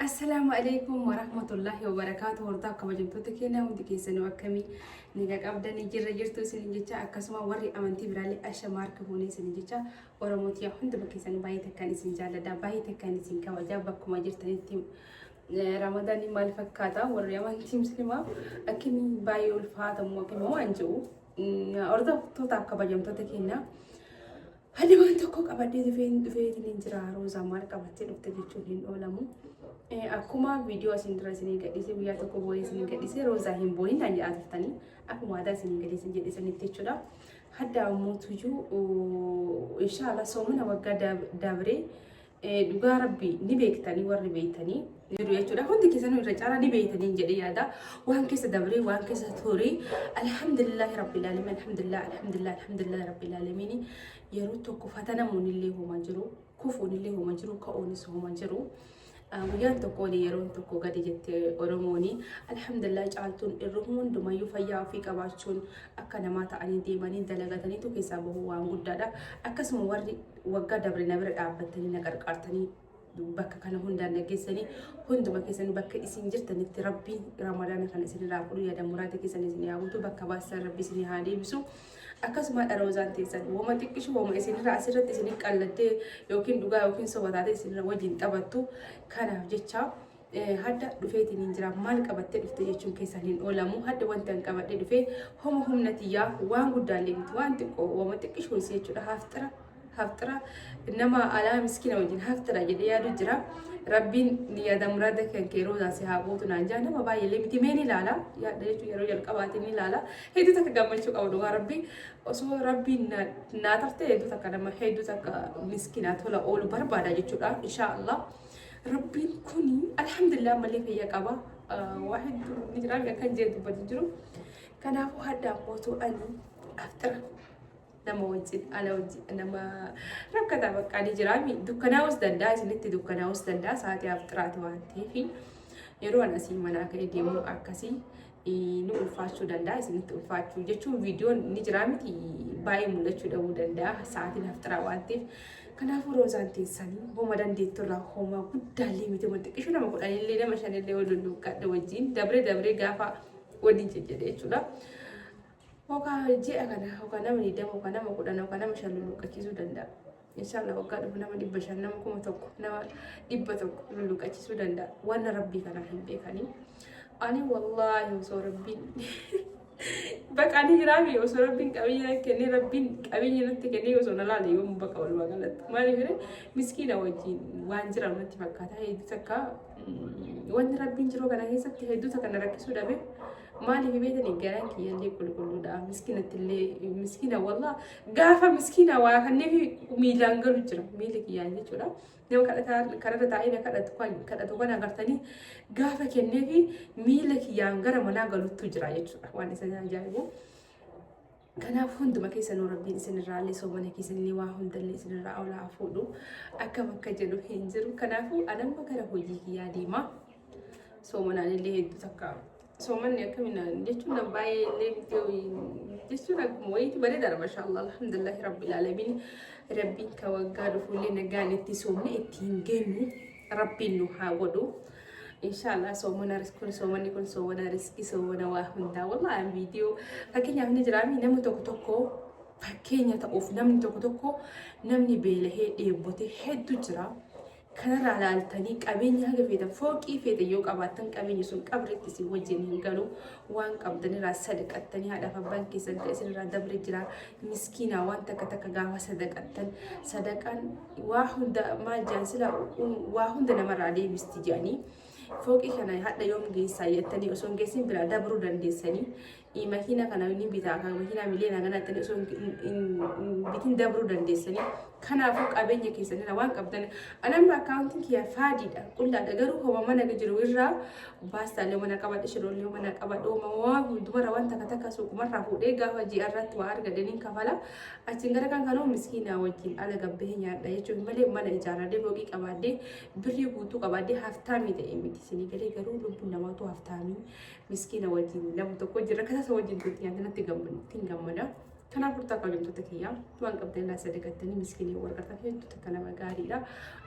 السلام عليكم ورحمة الله وبركاته. وردا كبجمتو تكينا ودي سنو أكمي نيجا قبضة نيجي رجعتو سنجيتشا أكسما وري أمانتي برالي أشمار كهوني سنجيتشا ورموتيا هند بكيسانو باي تكاني سنجالة دا باي تكاني سنكا وجابك كما جرتني تيم رمضان مال فكاتا وري أمانتي مسلمة أكمي باي الفاتا موكمي وانجو وردا توتا كبجمتو تكينا هذا ما أنتكوا قبضة دفين نينجرا روزا مار قبضة لوكتة جتشولين أولامو akkuma viidiyoo asin dura isin gadhiise guyyaa tokko booda isin gadhiise roozaa hin booyin naan jedhaa turtanii akkuma aadaa isin gadhiisan jedhisanitti jechuudha. Hadda mootuyyuu inshallah soomana waggaa dabree dhugaa rabbii ni beektanii warri beektanii jiru jechuudha. Hundi keessanuu irra caalaa ni beektanii jedhee yaada. Waan keessa dabree waan keessa turee alhamdulillahi rabbil aalamiin alhamdulillahi rabbil aalamiin yeroo tokko fatanamuun illee homaa jiru kufuun illee homaa jiru ka'oonis homaa jiru. Guyaan tokko yeroon tokko gadi jettee Oromooni alhamdulillah caaltuun irruun dumayyuu fayyaa ofii qabaachuun akka namaa ta'anii deemanii dalagataniitu keessaa bahu waan guddaadha. Akkasuma warri waggaa dabre na bira dhaabbatanii na qarqaartanii bakka kana hundaan nageessanii hunduma keessanii bakka isin jirtanitti rabbiin ramadaana kana isinirraa fudhu yaada muraata keessanii isin yaa'utu bakka baasan rabbi isin haa deebisu. Akkasuma dharoozaan teessan wama xiqqishu wama isinirraa asirratti isin qallattee yookiin dhugaa yookiin soba taatee isinirra wajjin taphattu kanaaf jecha hadda dhufeetiin hin jira maal qabattee dhufte jechuun keessan hin oolamu hadda wanta hin qabadhe dhufee humna tiyyaa waan guddaallee miti waan xiqqoo wama xiqqishu isii jechuudha haftira nama alaa miskiina wajjin haftira jedhee yaadu jira. Rabbiin yaada muraada kan keeroo si haa gootu naan jaa nama baay'ee miti meen ilaala yaada jechuun yeroo jalqabaatiin ilaala hedduu takka gammachuu qabu dhugaa rabbii osoo rabbiin naa tarte hedduu takka nama hedduu takka miskiinaa tola oolu barbaada jechuudha inshaallah. Rabbiin kuni alhamdulillah malee fayyaa qaba waa hedduu ni jira kan jedhu dubbatu jiru kanaafuu hadda mootuu ani aftira nama wajjin ala wajjin nama rakkata bakka ni jiraami dukkanaa'us danda'a isinitti dukkanaa'us danda'a sa'aatii aftiraati waan ta'eef yeroo an asii manaa ka'ee deemu akkasii nu ulfaachuu danda'a isinitti ulfaachuu jechuun viidiyoon ni jiraamiti baay'ee mul'achuu dhabuu danda'a sa'aatiin aftiraa waan ta'eef kanaafuu roozaan teessanii hooma dandeettu irraa hooma guddaallee miti wanti qishu nama kudhanillee nama shanillee wal dukkadha wajjin dabree gaafa waliin jedhe jechuudha. Hoka ji'a kana hoka nama ni demo hoka nama kudhan hoka nama shan luluqqachiisuu danda'a. Inshallah waggaa dhufu nama 500 nama 1000 nama 100 luluqqachiisuu danda'a. Waan rabbii kana hin beekanii. Ani wallahi osoo rabbiin bakka ani jiraami osoo rabbiin qabeenya kennee rabbiin qabeenya natti kennee osoo na laale yoo bakka walumaa galatti. Maaliif miskiina wajjin waan jiran natti fakkaata hedduu takka wanti rabbiin jiruu kana keessatti hedduu takka na rakkisuu dhabe. Maali في بيتنا الجيران كي يلي كل ده مسكينة اللي مسكينة والله قافة مسكينة وخلني في ميلان قالوا جرا ميلك يعني جرا لو كانت تعينا كانت تكون أقرتني قافة كني في ميلك يعني قرا منا قالوا تجرا يجرا وانا سنة جايبو كان هند ما كيس نور ربي سن الرالي سوبنا كيس اللي واحد اللي سن الرأول عفودو أكم كجلو هنجرو كان أنا ما كره وجهي يا ديما سوبنا اللي هدو تكا soman ya kamina jechuun baay'ee illee jechuun akkuma wayiitti bareedaadha mashallah alhamdulillah rabbil alamin rabbiin ka waggaa dhufuullee nagaan itti soomne ittiin geenyu rabbiin nu haa godhu inshallah soomana riskii kun soomana riskii soomana waa hundaa wallahi viidiyoo fakkeenyaaf ni jiraami namni tokko fakkeenya ta'uuf namni tokko namni beelahee dheebote hedduu jira. Kana laaltanii qabeenya haga feetan fooqii feete yoo qabaatan qabeenya sun qabritti si wajjin hin galu waan qabdanirraa sadaqattanii haadhaaf abbaan keessan isinirraa dabre jira miskiina waan takka gaafa sadaqattan sadaqaan waa hunda maal jaansila waa hunda namarraa deebisti jedhanii fooqii kana hadha yoom geessaa jettanii osoo hin geessin biraa dabruu dandeessanii makina kana ni bitaa kan makina miliyoona ganaattanii osoo bitiin dabruu dandeessanii kanaafuu qabeenya keessanirra waan qabdan anamma akkaawuntiin kiyya faadiidha qullaadha garuu homa mana jiru irraa baastaalee mana qabadhe shiroolee mana qabadhe homa hundumarra waan takka suuqumarraa fuudhee gaafa ji'a irratti waa argataniin kafala achiin gara kan kanoo miskiinaa wajjin ala gabbee nyaadha jechuun malee mana ijaaradee fooqii qabaadhee birrii guutuu qabaadhee haftaamii ta'e miti isinii galee garuu lubbuun namaatu haftaamii miskiina wajjin nama tokko jira kasa wajjin tuuti nyaata natti gammada كنا فرتا قبل تتكيا وان قبل الله صدقتني مسكيني ورقة في تتكنا مغاريرا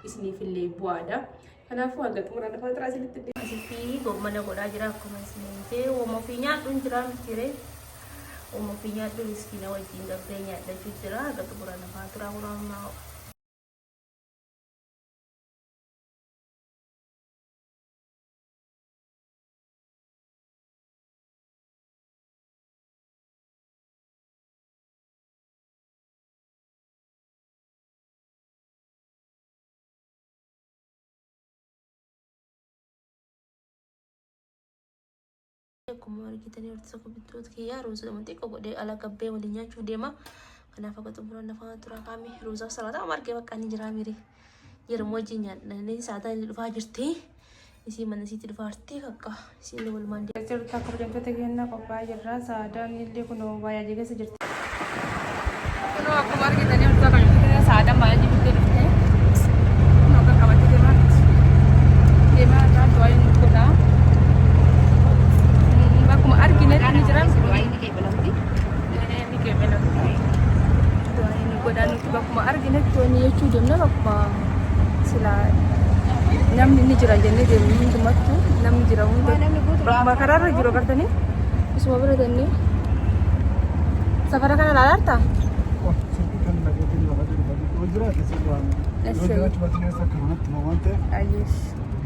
اسني في اللي بوادا كنا فوا قد مرة فترة سنة تدي في قوم أنا قد أجرا كمان سنتي وما فيني أتونجرام كيري وما فيني أتونسكينا وجين قبلني أتجرا قد مرة فترة ورام Kumari kita ni urut aku betul kia Rosa nanti kau buat dia ala kabe walinya cude mah kenapa kau tumbuh nafa turun kami Rosa salah tak amar kewak ani jerami deh jermojinya nah ini saat ini lupa jerti isi mana sih tidak arti kakak si level mandi cerita kerja kita kena papa jerra sadang ini kuno bayar juga sejerti kuno aku mari kita ni urut kerja kita sadang bayar juga sejerti kuno kan kawan kita mah dia mah kan doain kuda aku arginet ni jeram doa ini kayak belakang ini kayak belakang doa ini godan itu aku arginet tu ni ya cuci mana apa sila nam ni jeram jadi dia ni cuma tu nam jeram tu makarar jero kerja ni semua berada ni safara kan lalar ta ayush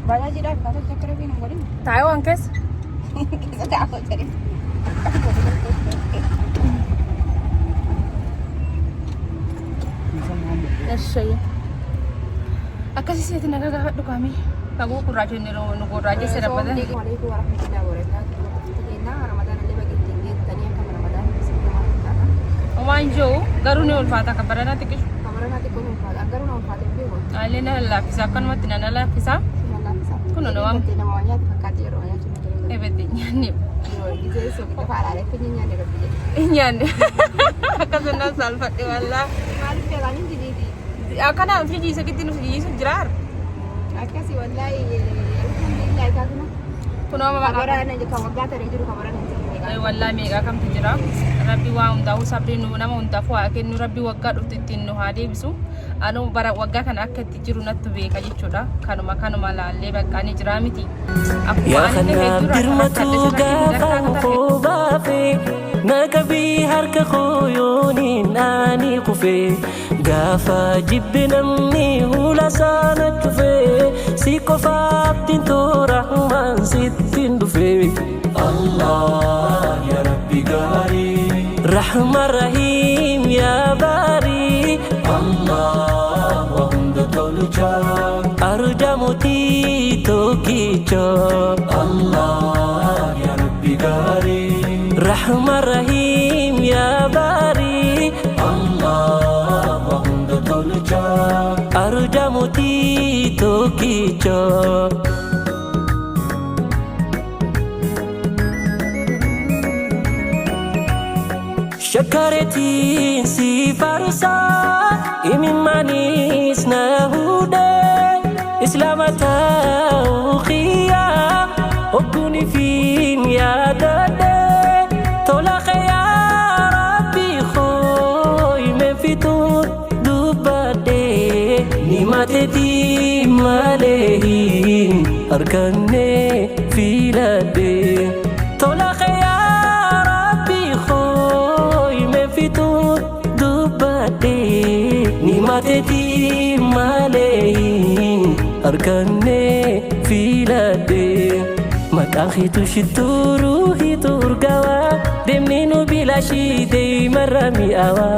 banyak jeram kata cakap ni nombor ni tahu angkes kita tahu cari الشيء أكاسي سيدنا كذا دكامي كابو كراجي نيرو نكوراجي سيرابدا عليكم ورحمة الله وبركاته تجينا رمضان اللي بقى تيجي تاني كم رمضان سيدنا وين جو قروني والفاتة كبرنا تكش كمرنا تكون والفاتة أقرنا والفاتة بيهون علينا لا فيسا كان ما تنانا لا فيسا كنا نوام تنا موانيا تفكاتي روانيا إيه بدي يعني جزء سو kita fara ada penyanyi ada kerja يعني كذا سالفة والله مالك كلامي جديد أكان أنا في جيسة كتير في جيسة جرار أكاسي والله الحمد لله كنا ما كمرنا نجى كمرنا تريجرو كمرنا نجى والله ميغا كم تجرا ربي وام داو سابرين نما untafu aken rabbi wagga dhuftin no hade bisu anu bara wagga kan akka tijiru nattu be ka jechuudha kanuma laalle bakka ni jira miti ya khana birmatu gafa khobafe nagabi harka khoyoni nani kufe gafa jibbinamni hula sana tufe sikofa abdin to rahman sittin dufe Allah ya Rabbi Gari Rahman Rahim ya Bari Allah wa humda tawluja arjamuti tokicha Allah ya Rabbi Gari Rahman Rahim ya Bari Allah wa humda tawluja arjamuti tokicha Syakaretin si farsa Imin manis na hude Islamata ukhiya Okuni fim ya dade Tolak ya Rabbi khoy Menfitun dubade Nimateti malehim Arkane filade Tolak ya Nimateti malehin arkane filade makakhitu shituru hiturgawa demninu bilashi de marami awa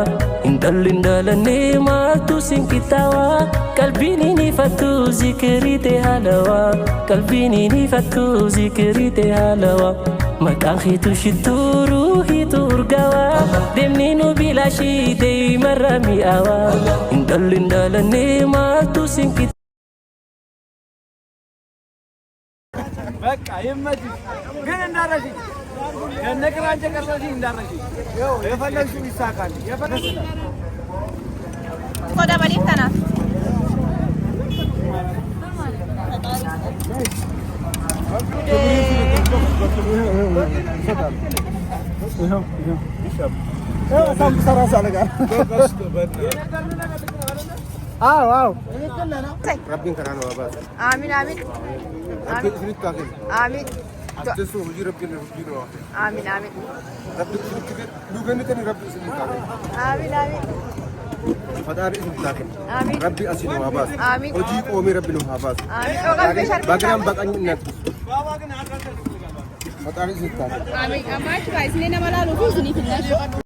indalindalane matu sinkitawa kalbini ni fatu zikri te halawa kalbini ni fatu zikri te halawa makakhitu shituru hiturgawa demninu bilashi de marami awa indalindalane matu sinkitawa بقى يمتي ግን እንዳረሽ ከነግራንጀ ቀርሰሽ እንዳረሽ ያው የፈለግሽው ይሳካል የፈለግሽ ቆዳ በሊተና ሳምቡሳ ራሱ አለጋር አዎ አዎ ربي كرانو أباس آمين آمين ربي سنيت كاكل آمين أتسو هجي ربي نربي آمين آمين ربي سنيت كاكل لو كنتني ربي سنيت كاكل آمين آمين فداري سنيت كاكل آمين ربي أسينو أباس آمين وجي قومي ربي نو أباس آمين بقرام بقاني الناس فداري سنيت كاكل آمين أما شو عايزين نعمل له فوز نيجي